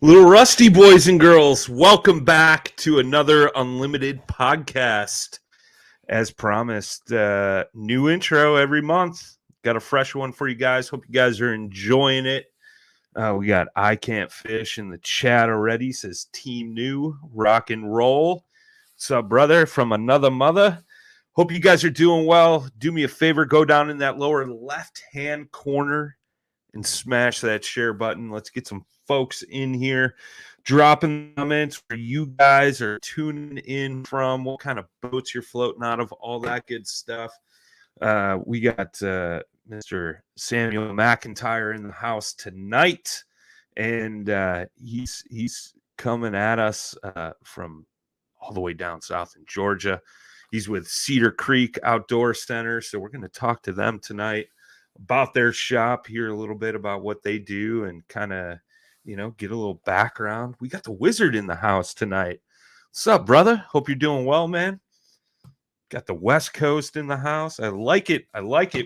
Little rusty boys and girls, welcome back to another Unlimited podcast. As promised, new intro every month. Got a fresh one for you guys. Hope you guys are enjoying it. We got I Can't Fish in the chat already. Says Team New, rock and roll. What's up, brother? From another mother. Hope you guys are doing well. Do me a favor, go down in that lower left-hand corner and smash that share button. Let's get some folks in here dropping comments where you guys are tuning in from, what kind of boats you're floating out of, all that good stuff. We got Mr. Samuel McIntyre in the house tonight, and he's coming at us from all the way down south in Georgia. He's with Cedar Creek Outdoor Center, so we're going to talk to them tonight about their shop, hear a little bit about what they do, and kind of, get a little background. We got the Wizard in the house tonight. What's up, brother? Hope you're doing well, man. Got the West Coast in the house. I like it.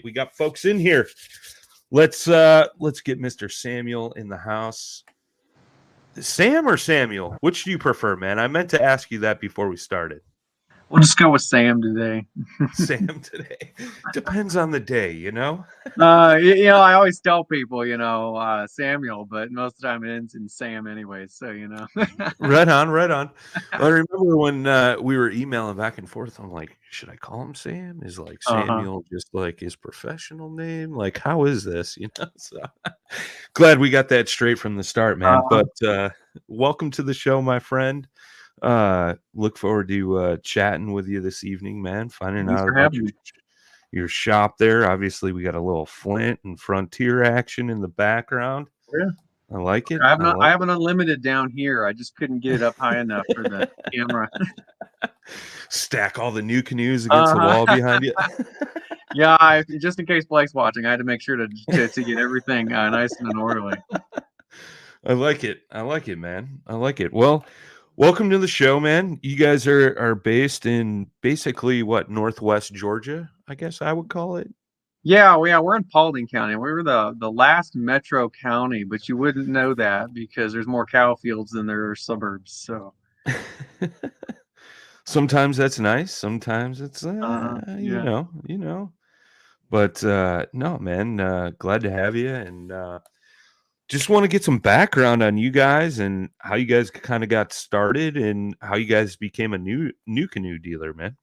We got folks in here. Let's get Mr. Samuel in the house. Sam or Samuel? Which do you prefer, man? I meant to ask you that before we started. We'll just go with Sam today. Sam today. Depends on the day, I always tell people, Samuel, but most of the time it ends in Sam anyway. So, Right on. Well, I remember when we were emailing back and forth. I'm like, should I call him Sam? Is like Samuel just like his professional name? Like, how is this? So glad we got that straight from the start, man. But welcome to the show, my friend. Look forward to chatting with you this evening, man. Finding out about your shop there. Obviously, we got a little Flint and Frontier action in the background. Yeah, I like it. I have an Unlimited down here. I just couldn't get it up high enough for the camera. Stack all the NuCanoes against the wall behind you. Yeah, just in case Blake's watching, I had to make sure to get everything nice and orderly. I like it, man. I like it. Well, welcome to the show, man. You guys are based in basically Northwest Georgia, I guess I would call it. Yeah, we're in Paulding County. We were the last metro county, but you wouldn't know that because there's more cow fields than there are suburbs. So sometimes that's nice. Sometimes it's But no, man. Glad to have you, and just want to get some background on you guys and how you guys kind of got started and how you guys became a NuCanoe dealer, man.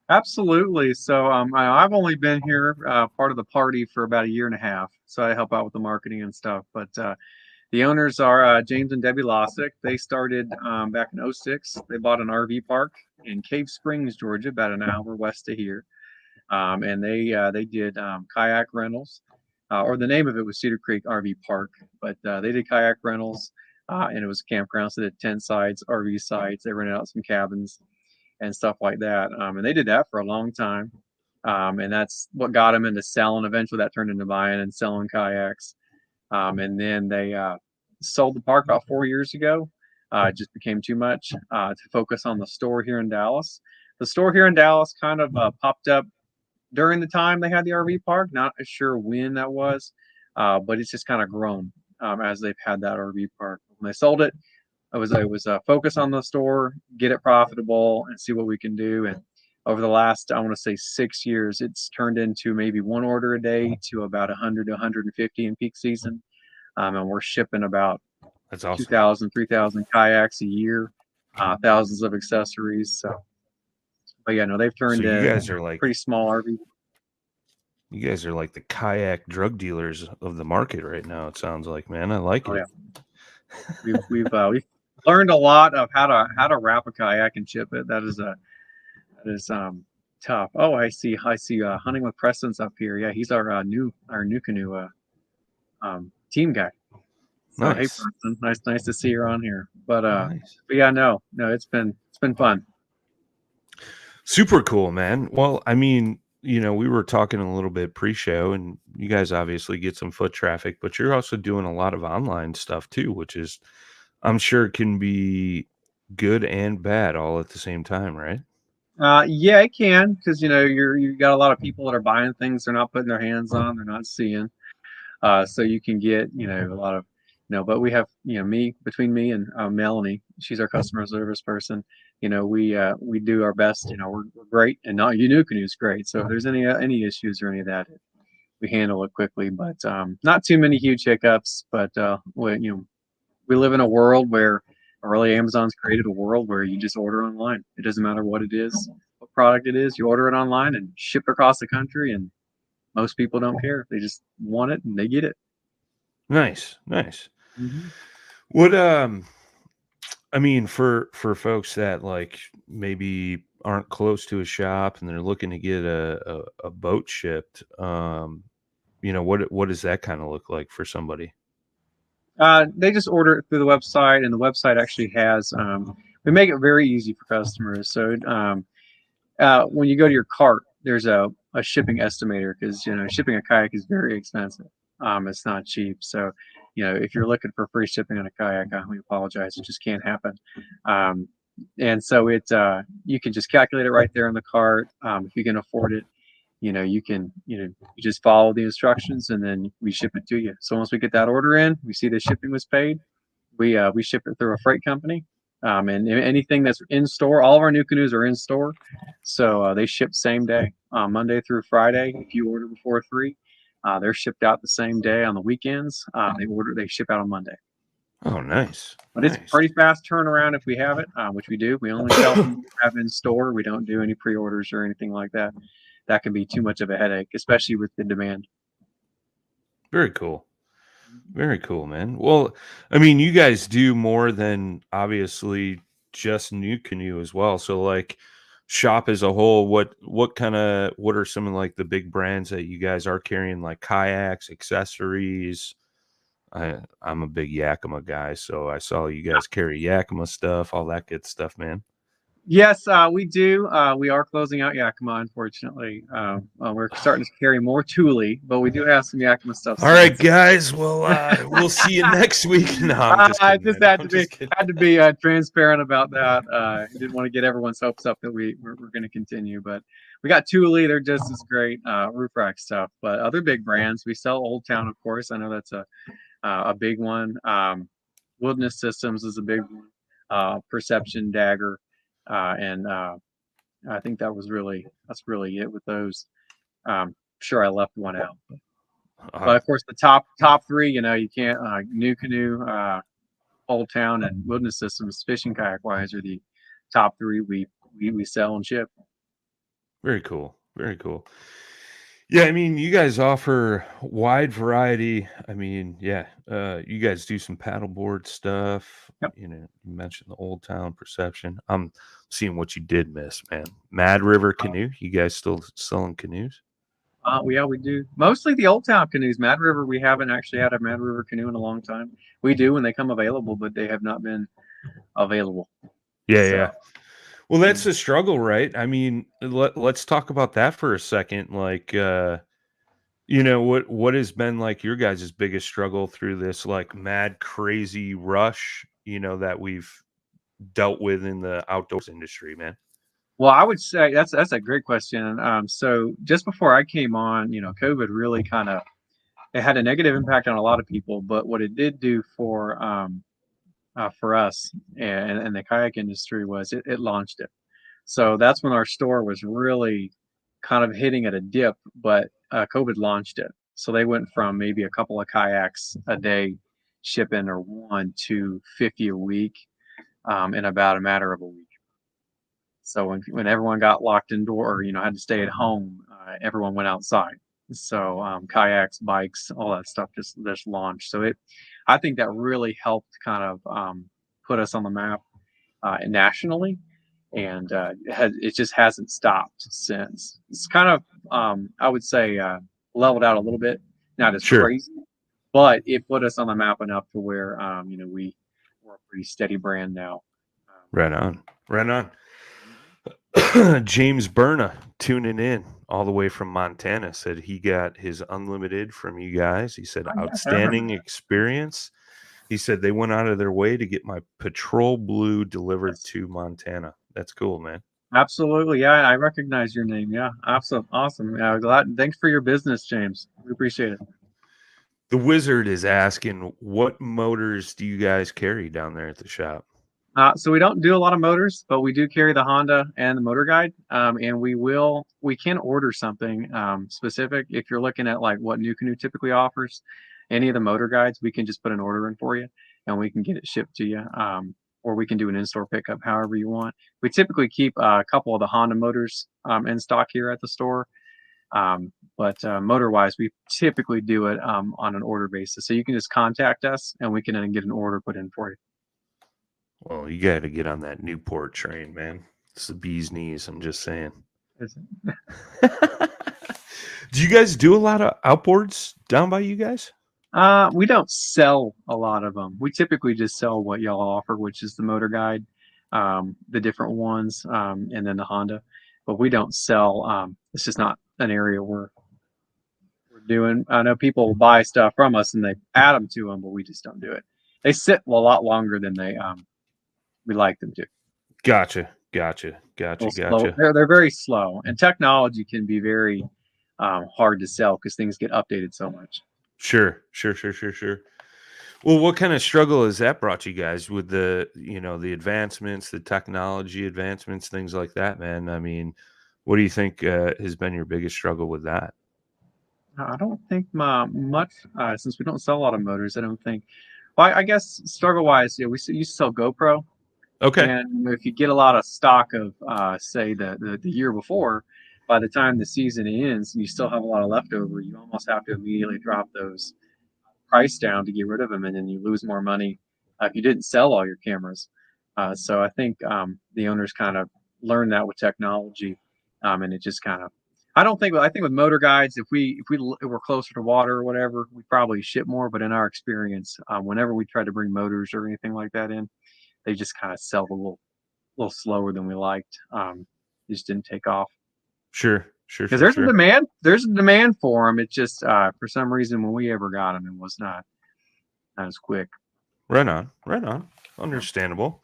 Absolutely. So I've only been here part of the party for about a year and a half. So I help out with the marketing and stuff. But the owners are James and Debbie Lossick. They started back in 2006. They bought an RV park in Cave Springs, Georgia, about an hour west of here. And they did kayak rentals. Or the name of it was Cedar Creek RV Park, but they did kayak rentals. and it was a campground. So they did tent sites, RV sites. They rented out some cabins and stuff like that. And they did that for a long time. And that's what got them into selling. Eventually, that turned into buying and selling kayaks. And then they sold the park about 4 years ago. It just became too much to focus on the store here in Dallas. The store here in Dallas kind of popped up during the time they had the RV park. Not sure when that was, but it's just kind of grown as they've had that RV park. When they sold it, it was focus on the store, get it profitable, and see what we can do. And over the last, I want to say 6 years, it's turned into maybe one order a day to about 100 to 150 in peak season. And we're shipping about That's awesome. 2,000, 3,000 kayaks a year, thousands of accessories. So, but yeah, no, they've turned So you in guys are like pretty small RV. You guys are like the kayak drug dealers of the market right now. It sounds like, man. I like it. Yeah. We've learned a lot of how to wrap a kayak and ship it. That is tough. Oh, I see Hunting with Preston's up here. Yeah, he's our NuCanoe team guy. So hey Nice. Preston, nice to see you on here. But Nice. but yeah, no, it's been fun. Super cool, man. Well, I mean, we were talking a little bit pre-show, and you guys obviously get some foot traffic, but you're also doing a lot of online stuff too, which is, I'm sure, can be good and bad all at the same time, right? Yeah, it can, because you got a lot of people that are buying things they're not putting their hands on, they're not seeing. So you can get a lot of but we have between me and Melanie, she's our customer service person. We do our best. We're great, and not NuCanoe is great. So if there's any issues or any of that, we handle it quickly. But not too many huge hiccups. But we live in a world where, or really, Amazon's created a world where you just order online. It doesn't matter what it is, what product it is. You order it online and ship it across the country, and most people don't care. They just want it and they get it. Nice. Mm-hmm. What I mean, for folks that like maybe aren't close to a shop and they're looking to get a boat shipped, what does that kind of look like for somebody? They just order it through the website, and the website actually has. We make it very easy for customers. So when you go to your cart, there's a shipping estimator, because shipping a kayak is very expensive. It's not cheap. So if you're looking for free shipping on a kayak, we apologize. It just can't happen. And so you can just calculate it right there in the cart. If you can afford it, you can you just follow the instructions, and then we ship it to you. So once we get that order in, we see the shipping was paid, we ship it through a freight company. And anything that's in store, all of our NuCanoes are in store, so they ship same day, Monday through Friday. If you order before 3, they're shipped out the same day. On the weekends, they ship out on Monday. Oh, nice. But it's pretty fast turnaround if we have it, which we do. We only sell them we have in store. We don't do any pre-orders or anything like that. That can be too much of a headache, especially with the demand. Very cool. Very cool, man. Well, I mean, you guys do more than obviously just NuCanoe as well. So like shop as a whole, what are some of like the big brands that you guys are carrying, like kayaks, accessories? I'm a big Yakima guy, so I saw you guys carry Yakima stuff, all that good stuff, man. Yes, we do. We are closing out Yakima, unfortunately. We're starting to carry more Thule, but we do have some Yakima stuff. All right, guys. Well, we'll see you next week. No, I'm just kidding. I just had to be transparent about that. I didn't want to get everyone's hopes up that we're going to continue, but we got Thule. They're just as great roof rack stuff. But other big brands, we sell Old Town, of course. I know that's a big one. Wilderness Systems is a big one. Perception, Dagger. And I think that's really it with those. Sure, I left one out, but of course the top 3, you can't. NuCanoe, Old Town, and Wilderness Systems, fishing kayak wise, are the top 3 we sell and ship. Very cool. Very cool. Yeah, I mean, you guys offer wide variety. I mean, yeah, you guys do some paddleboard stuff. Yep. You mentioned the Old Town Perception. I'm seeing what you did miss, man. Mad River Canoe. You guys still selling canoes? Yeah, we do. Mostly the Old Town canoes. Mad River, we haven't actually had a Mad River canoe in a long time. We do when they come available, but they have not been available. Yeah, So, yeah. Well, that's the struggle, right? I mean, let's talk about that for a second. Like, what has been like your guys' biggest struggle through this like mad crazy rush, that we've dealt with in the outdoors industry, man? well, I would say that's a great question. So just before I came on, COVID really kind of it had a negative impact on a lot of people, but what it did do for us and the kayak industry was it launched it. So that's when our store was really kind of hitting at a dip, but COVID launched it. So they went from maybe a couple of kayaks a day shipping or one to 50 a week in about a matter of a week. So when everyone got locked indoor, or, had to stay at home, everyone went outside. So kayaks, bikes, all that stuff just launched. So I think that really helped kind of put us on the map nationally, and it just hasn't stopped since. It's kind of I would say leveled out a little bit, not as Sure. crazy, but it put us on the map enough to where we're a pretty steady brand now. Right on. Right on. James Berna tuning in all the way from Montana said he got his unlimited from you guys. He said, Oh, yes, I remember outstanding experience. He said they went out of their way to get my Patrol Blue delivered that. to Montana. That's cool, man. Absolutely, yeah, I recognize your name. Yeah, absolutely, awesome. Yeah, glad. Thanks for your business, James. We appreciate it. The Wizard is asking, what motors do you guys carry down there at the shop? So we don't do a lot of motors, but we do carry the Honda and the Motor Guide, and we can order something specific if you're looking at like what NuCanoe typically offers. Any of the motor guides, we can just put an order in for you, and we can get it shipped to you, or we can do an in-store pickup, however you want. We typically keep a couple of the Honda motors in stock here at the store, but motor-wise, we typically do it on an order basis. So you can just contact us, and we can then get an order put in for you. Well, you got to get on that Newport train, man. It's the bee's knees. I'm just saying. Do you guys do a lot of outboards down by you guys? We don't sell a lot of them. We typically just sell what y'all offer, which is the motor guide, the different ones, and then the Honda. But we don't sell. It's just not an area we're doing. I know people buy stuff from us and they add them to them, but we just don't do it. They sit a lot longer than we like them to. Gotcha. A little slow. They're very slow, and technology can be very hard to sell because things get updated so much. Sure. Well, what kind of struggle has that brought you guys with the advancements, the technology advancements, things like that, man? I mean, what do you think has been your biggest struggle with that? I don't think much since we don't sell a lot of motors. I don't think. Well, I guess struggle wise, yeah, used to sell GoPro, Okay. and if you get a lot of stock of say the year before, by the time the season ends, and you still have a lot of leftover, you almost have to immediately drop those price down to get rid of them, and then you lose more money if you didn't sell all your cameras. So I think the owners kind of learned that with technology, and it just kind of. I think with motor guides, if we're closer to water or whatever, we probably ship more. But in our experience, whenever we try to bring motors or anything like that in, they just kind of sell a little slower than we liked. It just didn't take off. Sure. Because there's a demand. There's a demand for them. It just for some reason when we ever got them, it was not as quick. Right on. Understandable.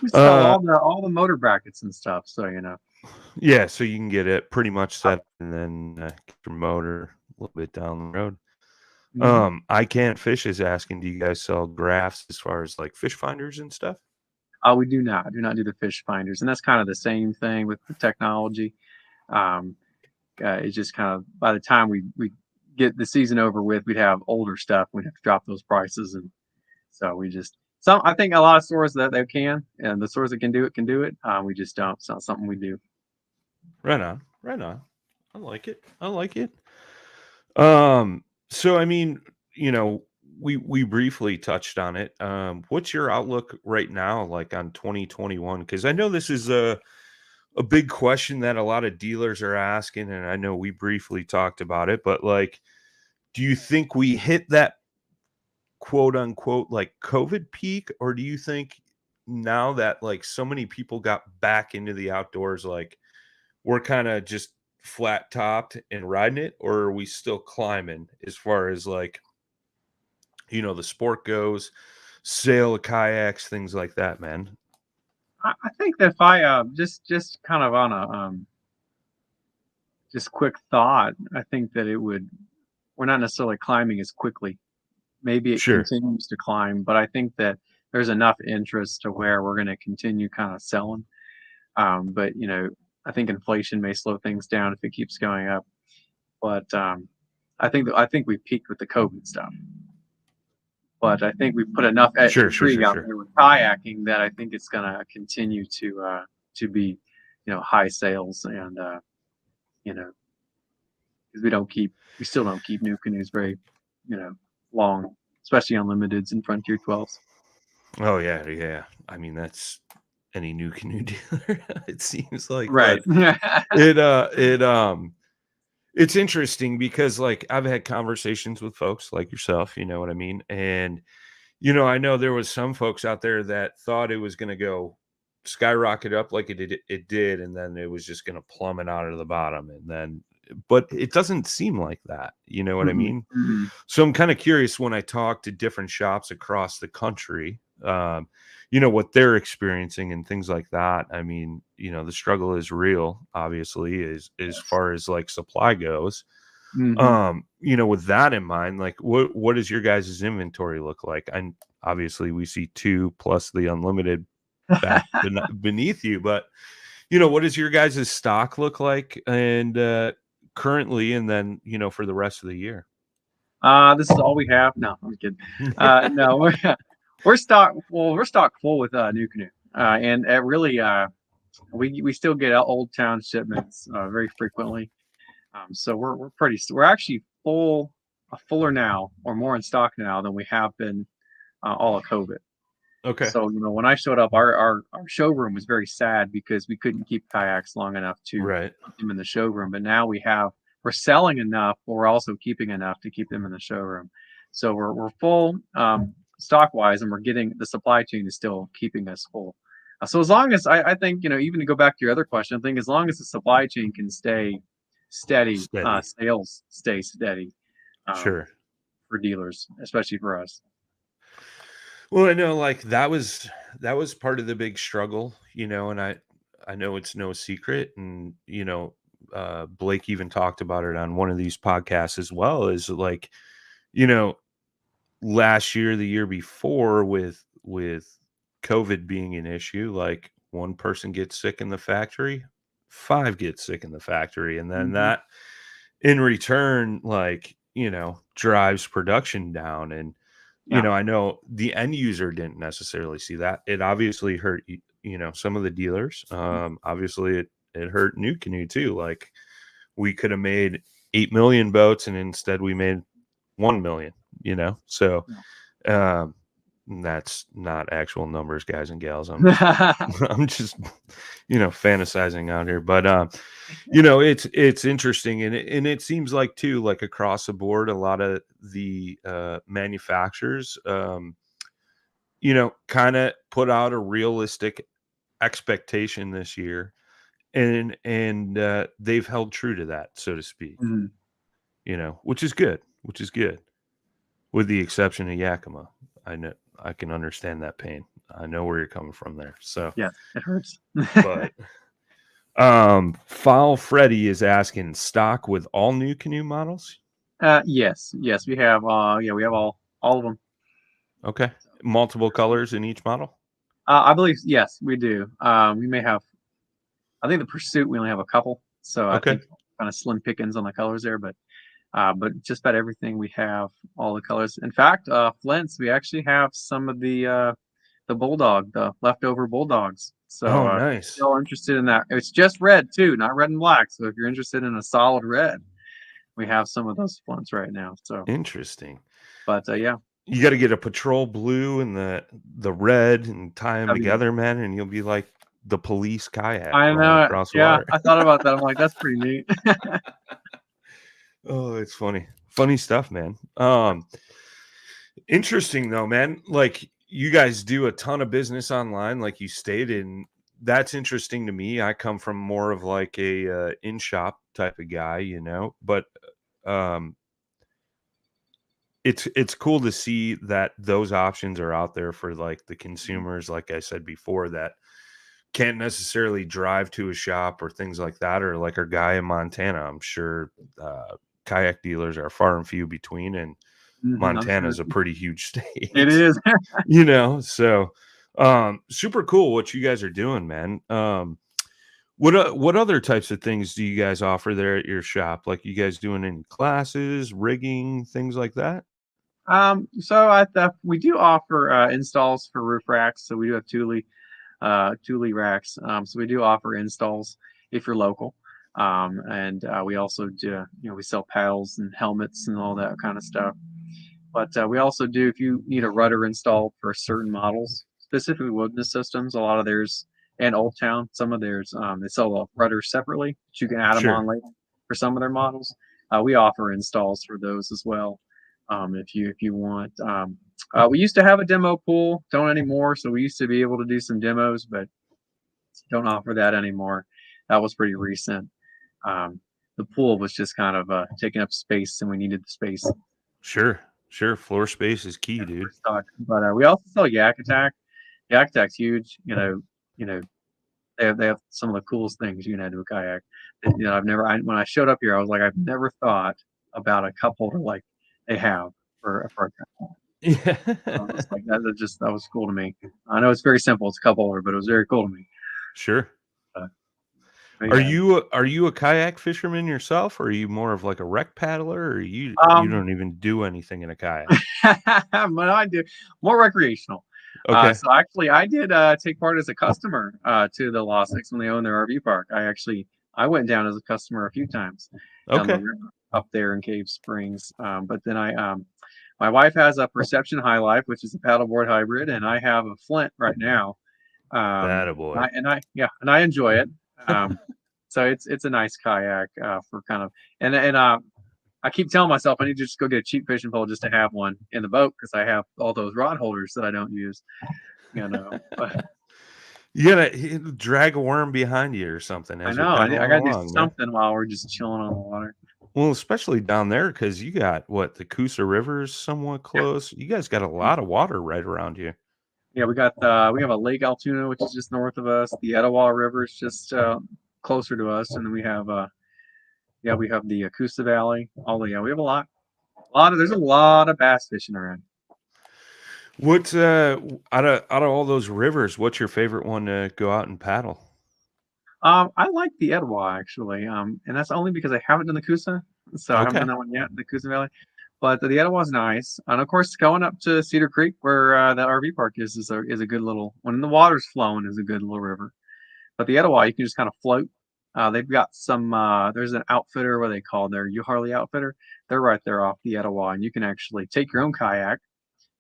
We sell all the motor brackets and stuff, so Yeah, so you can get it pretty much set and then get your motor a little bit down the road. I Can't Fish is asking, do you guys sell graphs as far as like fish finders and stuff? We do not. Do not do the fish finders, and that's kind of the same thing with the technology. It's just kind of by the time we get the season over with, we'd have older stuff. We'd have to drop those prices, and so we just some. I think a lot of stores that they can, and the stores that can do it. We just don't. It's not something we do. Right on. I like it. So I mean, we briefly touched on it. What's your outlook right now, like on 2021? Because I know this is a big question that a lot of dealers are asking, and I know we briefly talked about it, but like, do you think we hit that quote unquote like COVID peak, or do you think now that like so many people got back into the outdoors, like we're kind of just flat topped and riding it, or are we still climbing as far as like, the sport goes, sale of kayaks, things like that, man? I think that if I just kind of on a just quick thought, I think that we're not necessarily climbing as quickly. Maybe it Sure. continues to climb, but I think that there's enough interest to where we're going to continue kind of selling. But I think inflation may slow things down if it keeps going up. But I think we peaked with the COVID stuff. But I think we put enough Sure, sure, intrigue sure, out sure. there with kayaking that I think it's going to continue to be high sales and you know because we still don't keep new canoes very long, especially unlimiteds and Frontier 12s. Oh yeah, yeah. I mean, that's any new canoe dealer, it seems like, Right. but it it's interesting because like I've had conversations with folks like yourself, you know what I mean? And I know there was some folks out there that thought it was going to go skyrocket up like it did, and then it was just going to plummet out of the bottom, and then but it doesn't seem like that, you know what I Mhm, mean? mhm. So I'm kind of curious when I talk to different shops across the country, what they're experiencing and things like that. I mean, the struggle is real, obviously, as Yes. far as like supply goes. Mhm. With that in mind, like what does your guys' inventory look like? And obviously we see two plus the unlimited back beneath you, but what does your guys' stock look like and currently, and then for the rest of the year? This is all we have. No, I'm kidding. No, we're stocked. Well, we're stocked full with NuCanoe, and really, we still get Old Town shipments very frequently. So we're actually fuller now, or more in stock now than we have been all of COVID. Okay. So when I showed up, our showroom was very sad because we couldn't keep kayaks long enough to Right. put them in the showroom. But now we're selling enough, but we're also keeping enough to keep them in the showroom. So we're full stock wise, and we're getting the supply chain is still keeping us full. So as long as I think even to go back to your other question, I think as long as the supply chain can stay steady, Steady. sales stay steady um, Sure. for dealers, especially for us. Well, I know like that was part of the big struggle, and I know it's no secret, and Blake even talked about it on one of these podcasts as well, is like, you know, last year, the year before, with COVID being an issue, like one person gets sick in the factory, five get sick in the factory, and then Hmm. that in return, like, drives production down. And Yeah. I know the end user didn't necessarily see that. It obviously hurt some of the dealers. Obviously it hurt NuCanoe too. Like, we could have made 8 million boats, and instead we made 1 million, so um that's not actual numbers, guys and gals. I'm just Yeah. I'm just fantasizing out here, but it's interesting, and it seems like too, like across the board, a lot of the manufacturers kind of put out a realistic expectation this year, and they've held true to that, so to speak, Mhm. which is good, with the exception of Yakima. I know, I can understand that pain. I know where you're coming from there. So, Yes, it hurts. but Foul Freddy is asking, stock with all new canoe models? Yes, we have. Yeah, we have all of them. Okay. Multiple colors in each model? I believe yes, we do. We may have. I think the Pursuit we only have a couple, so I Okay. think kind of slim pickings on the colors there. But just about everything we have all the colors. In fact, Flints we actually have some of the bulldog, the leftover bulldogs. So Oh, if nice. you're still interested in that, it's just red too, not red and black. So if you're interested in a solid red, we have some of those Flints right now. So, Interesting. but yeah, You got to get a patrol blue and the red and tie them that'd be together, man, and you'll be like the police kayak I rolling know. across the Yeah, water. I thought about that. I'm like, that's pretty neat. Oh, it's funny stuff, man. Interesting though, man. Like you guys do a ton of business online, like you stated, and that's interesting to me. I come from more of like a in shop type of guy, but um, it's cool to see that those options are out there for like the consumers. Like I said before, that can't necessarily drive to a shop or things like that, or like our guy in Montana. I'm sure kayak dealers are far and few between, and I'm Montana sure is a pretty huge it state. is. So super cool what you guys are doing, man. What other types of things do you guys offer there at your shop? Like you guys doing any classes, rigging, things like that? So we do offer installs for roof racks. So we do have Thule racks. So we do offer installs if you're local. And we also do, we sell paddles and helmets and all that kind of stuff. But we also do, if you need a rudder installed for certain models, specifically wilderness systems, a lot of theirs, and Old Town, some of theirs, they sell rudders separately, but you can add them on Sure, later for some of their models. We offer installs for those as well, if you want. We used to have a demo pool, don't anymore. So we used to be able to do some demos, but don't offer that anymore. That was pretty recent. Um, the pool was just kind of taking up space, and we needed the space. sure. Floor space is key, dude. But we also sell Yak Attack. Yak Attack's huge. You know, they have some of the coolest things you can add to a kayak. When I showed up here, I was like, I've never thought about a cup holder like they have for a kayak. Yeah. I was like, that was cool to me. I know it's very simple. It's a cup holder, but it was very cool to me. Sure. Uh, but Are yeah. you a kayak fisherman yourself, or are you more of like a wreck paddler, or you Um, don't even do anything in a kayak? but I do more recreational. Okay. So actually, I did take part as a customer to the Lost Six when they owned their RV park. I went down as a customer a few times down the Okay. river up there in Cave Springs. But then my wife has a Perception High Life, which is a paddleboard hybrid, and I have a Flint right now. That a boy. And I enjoy it. So it's a nice kayak for kind of and I keep telling myself I need to just go get a cheap fishing pole just to have one in the boat because I have all those rod holders that I don't use. But You gotta drag a worm behind you or something I as you're know I pedaling got to do along, man. something while we're just chilling on the water. Well, especially down there because you got what, the Coosa River is somewhat close. You guys got a lot of water right around you. Yeah, we have a Lake Altoona which is just north of us. The Etowah River is just closer to us, and then we have the Coosa Valley. We have there's a lot of bass fishing around. What out of all those rivers, what's your favorite one to go out and paddle? I like the Etowah actually, and that's only because I haven't done the Coosa, so I haven't done Okay. that one yet, the Coosa Valley. But the Etowah is nice, and of course, going up to Cedar Creek where that RV park is a good little when the water's flowing is a good little river. But the Etowah, you can just kind of float. They've got some. There's an outfitter what they call their U Harley outfitter. They're right there off the Etowah, and you can actually take your own kayak,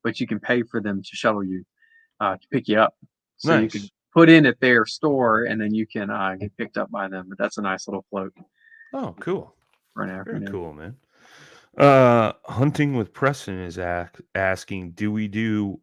but you can pay for them to shuttle you to pick you up. So you can Nice. put in at their store, and then you can get picked up by them. But that's a nice little float Oh, cool. for an Very afternoon. cool, man. Hunting with Preston is asking, do we do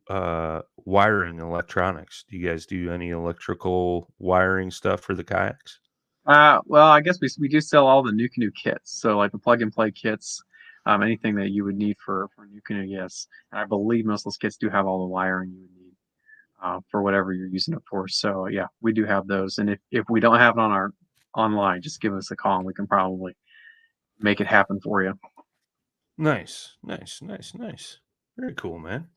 wiring electronics? Do you guys do any electrical wiring stuff for the kayaks? Well, I guess we do sell all the NuCanoe kits, so like the plug and play kits, anything that you would need for NuCanoe, yes. And I believe most of those kits do have all the wiring you would need for whatever you're using it for. So yeah, we do have those, and if we don't have it on our online, just give us a call, and we can probably make it happen for you. Nice. Very cool, man.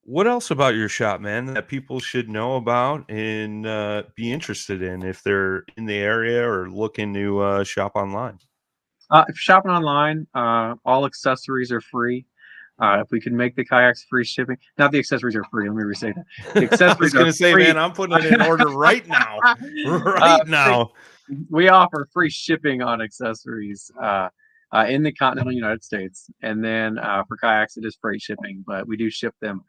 What else about your shop, man, that people should know about and be interested in if they're in the area or looking to shop online? If you're shopping online, all accessories are free. If we can make the kayaks free shipping, not the accessories are free. Let me restate that. The I was accessories are gonna say, free. man, I'm putting it in order right now. uh, Right free- now. we offer free shipping on accessories in the continental United States, and then for kayaks it is freight shipping, but we do ship them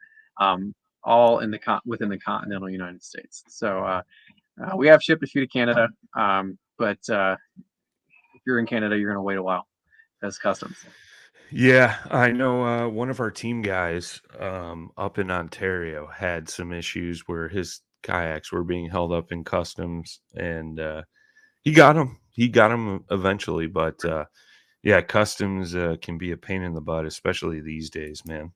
all in within the continental United States. So we have shipped a few to Canada, but if you're in Canada, you're going to wait a while as customs. Yeah, I know one of our team guys up in Ontario had some issues where his kayaks were being held up in customs, and he got them. He got them eventually, but yeah, customs can be a pain in the butt, especially these days, man.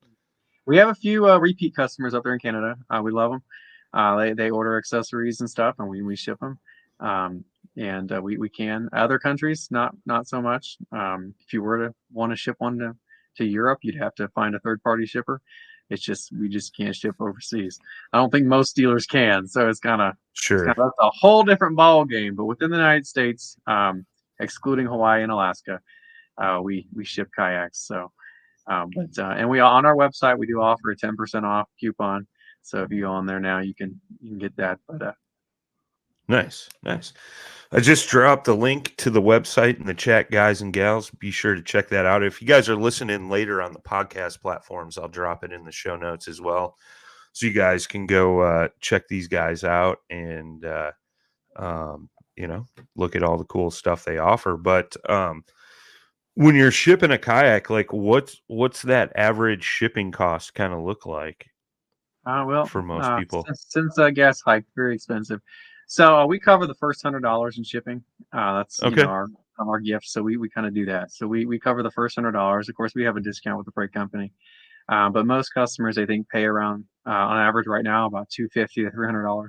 We have a few repeat customers up there in Canada. We love them. They order accessories and stuff, and we ship them. And we can. Other countries, not so much. If you were to want to ship one to Europe, you'd have to find a third party shipper. We just can't ship overseas. I don't think most dealers can, so it's kind of Sure. that's a whole different ball game. But within the United States, excluding Hawaii and Alaska, we ship kayaks. So, and we on our website we do offer a 10% off coupon. So if you go on there now, you can get that. But Nice. I just dropped the link to the website in the chat, guys and gals. Be sure to check that out. If you guys are listening later on the podcast platforms, I'll drop it in the show notes as well, so you guys can go check these guys out and look at all the cool stuff they offer. But when you're shipping a kayak, like what's that average shipping cost kind of look like? For most people, since gas hiked, very expensive. So we cover the first $100 in shipping. That's okay. Our gift. So we kind of do that. So we cover the first $100. Of course, we have a discount with the freight company, but most customers I think pay around on average right now about $250 to $300.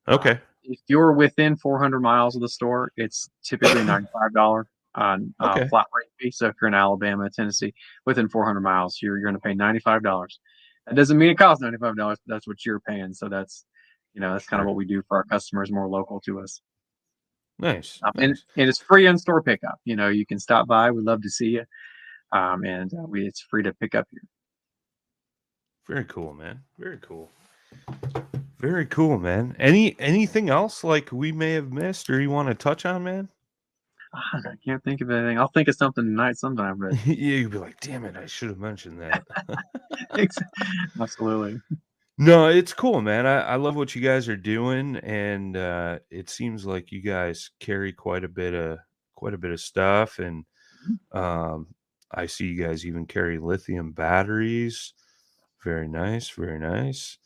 Okay. If you're within 400 miles of the store, it's typically $95 on flat rate fee. So if you're in Alabama, Tennessee, within 400 miles, you're going to pay $95. That doesn't mean it costs $95, but that's what you're paying. So that's kind of what we do for our customers more local to us. Nice. And it's free in-store pickup. You can stop by. We'd love to see you. And it's free to pick up here. Very cool, man. Very cool, man. Anything else like we may have missed or you want to touch on, man? I can't think of anything. I'll think of something tonight sometime. But yeah, you'd be like, damn it, I should have mentioned that. Absolutely. No, it's cool, man. I love what you guys are doing, and it seems like you guys carry quite a bit of stuff, and I see you guys even carry lithium batteries. Very nice, very nice.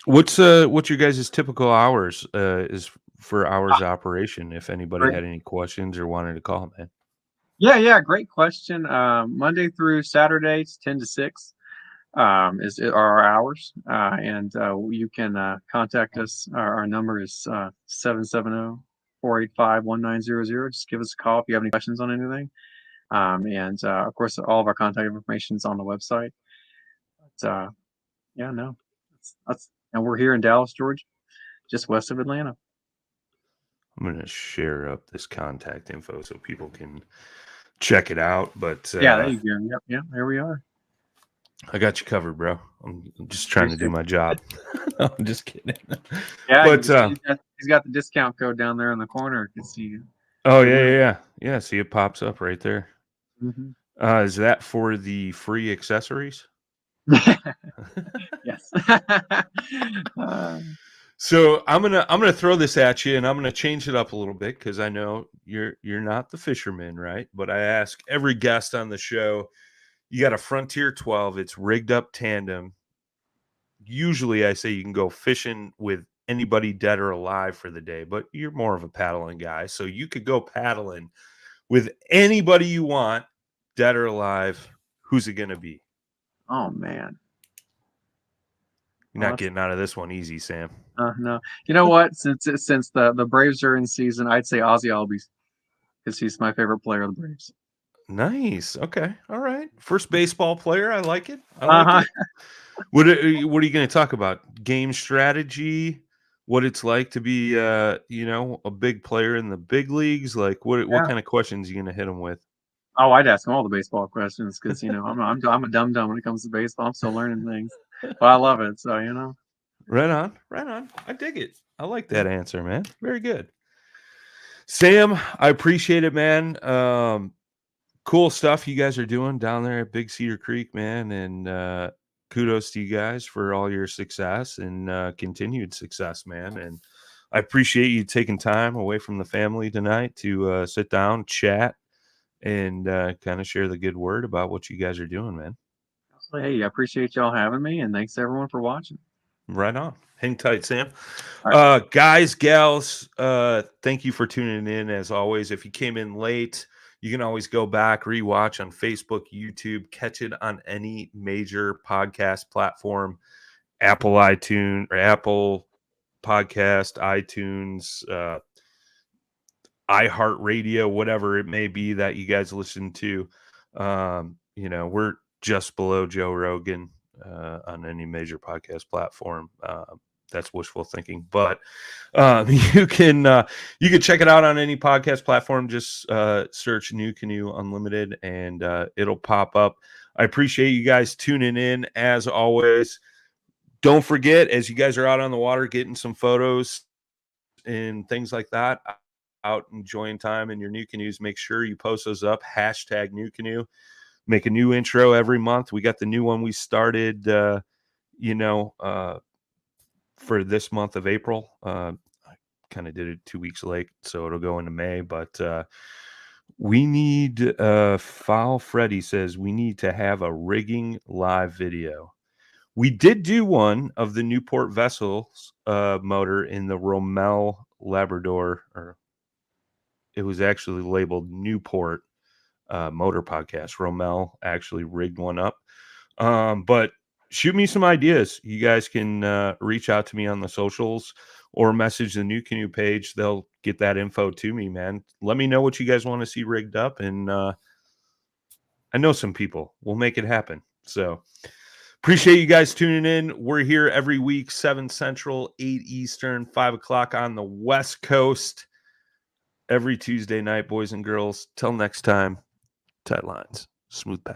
What's your guys' typical hours is for hours of operation? If anybody had any questions or wanted to call, man. Yeah, great question. Monday through Saturday, it's 10 to 6. Are our hours, and you can contact us. Our number is 770-485-1900. Just give us a call if you have any questions on anything. And of course, all of our contact information is on the website. But and we're here in Dallas, Georgia, just west of Atlanta. I'm going to share up this contact info so people can check it out. But yeah, there you go. Yep, there we are. I got you covered, bro. I'm just trying to do my job. No, I'm just kidding. Yeah, but he's got the discount code down there in the corner. You can see. Oh yeah. See, it pops up right there. Mm-hmm. Is that for the free accessories? Yes. So I'm gonna throw this at you, and I'm gonna change it up a little bit because I know you're not the fisherman, right? But I ask every guest on the show. You got a Frontier 12. It's rigged up tandem. Usually I say you can go fishing with anybody dead or alive for the day, but you're more of a paddling guy. So you could go paddling with anybody you want, dead or alive. Who's it going to be? Oh, man. You're not getting out of this one easy, Sam. No. You know what? Since the Braves are in season, I'd say Ozzy Albies because he's my favorite player of the Braves. Nice. Okay. All right. First baseball player. I like it. It. What are you going to talk about? Game strategy? What it's like to be, a big player in the big leagues? Like, what kind of questions are you going to hit them with? Oh, I'd ask him all the baseball questions because I'm a dum dum when it comes to baseball. I'm still learning things, but I love it. So Right on. I dig it. I like that answer, man. Very good, Sam. I appreciate it, man. Cool stuff you guys are doing down there at Big Cedar Creek, man. And kudos to you guys for all your success and continued success, man. And I appreciate you taking time away from the family tonight to sit down, chat, and kind of share the good word about what you guys are doing, man. Hey, I appreciate y'all having me, and thanks everyone for watching. Right on. Hang tight, Sam. All right. Guys, gals, thank you for tuning in. As always, if you came in late, you can always go back, rewatch on Facebook, YouTube, catch it on any major podcast platform, Apple iTunes or Apple Podcast, iTunes, iHeartRadio, whatever it may be that you guys listen to. We're just below Joe Rogan on any major podcast platform. That's wishful thinking, but you can check it out on any podcast platform. Just search NuCanoe Unlimited, and it'll pop up. I appreciate you guys tuning in as always. Don't forget, as you guys are out on the water getting some photos and things like that, out enjoying time in your NuCanoes, make sure you post those up. Hashtag NuCanoe. Make a new intro every month. We got the new one we started, for this month of April. I kind of did it 2 weeks late, so it'll go into May. But we need, Foul Freddy says, we need to have a rigging live video. We did do one of the Newport Vessels motor in the Rommel Labrador, or it was actually labeled Newport Motor Podcast. Rommel actually rigged one up. But shoot me some ideas. You guys can reach out to me on the socials or message the NuCanoe page. They'll get that info to me, man. Let me know what you guys want to see rigged up, and I know some people. We'll make it happen. So appreciate you guys tuning in. We're here every week, 7 Central, 8 Eastern, 5 o'clock on the West Coast. Every Tuesday night, boys and girls. Till next time, tight lines, smooth paddle.